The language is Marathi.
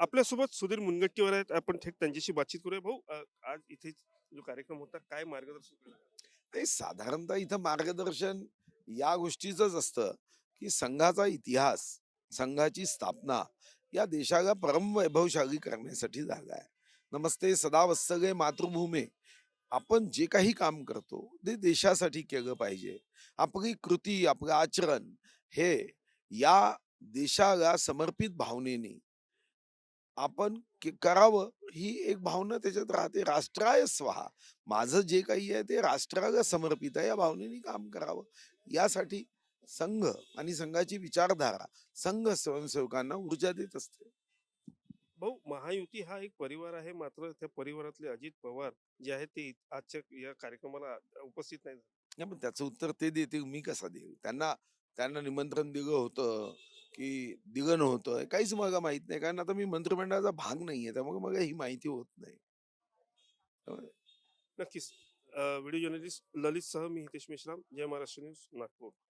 आपल्यासोबत सुधीर मुनगंटीवार आहेत. आपण थेट त्यांच्याशी बातचीत करूया. भाऊ, आज इथे जो कार्यक्रम होता, काय मार्गदर्शन केलं? ते साधारणतः इथं मार्गदर्शन या गोष्टीचंच असतं, की संघाचा इतिहास, संघाची स्थापना या देशाला परम वैभवशाली करण्यासाठी झाला आहे. नमस्ते सदा वत्सले मातृभूमे. आपण जे काही काम करतो ते देशासाठी केलं पाहिजे. आपली कृती, आपलं आचरण हे या देशाला समर्पित भावनेने आपण करावं ही एक भावना त्याच्यात राहते. राष्ट्राय स्वहा. माझं जे काही आहे ते राष्ट्राला समर्पित आहे या भावनेने काम करावं. यासाठी संघ आणि संघाची विचारधारा संघ स्वयंसेवकांना ऊर्जा देत असते. भाऊ, महायुती हा एक परिवार आहे, मात्र त्या परिवारातले अजित पवार जे आहेत ते आजच्या या कार्यक्रमाला उपस्थित नाही झाले. नाही, पण त्याचं उत्तर ते देतील, मी कसा देईल? त्यांना त्यांना निमंत्रण दिलं होतं, की दिलं नव्हतं, हे काहीच मला माहीत नाही. कारण आता मी मंत्रिमंडळाचा भाग नाहीये. त्यामुळे मला ही माहिती होत नाही. त्यामुळे नक्कीच. व्हिडिओ जर्नलिस्ट ललित सह मी हितेश मेश्राम, जय महाराष्ट्र न्यूज, नागपूर.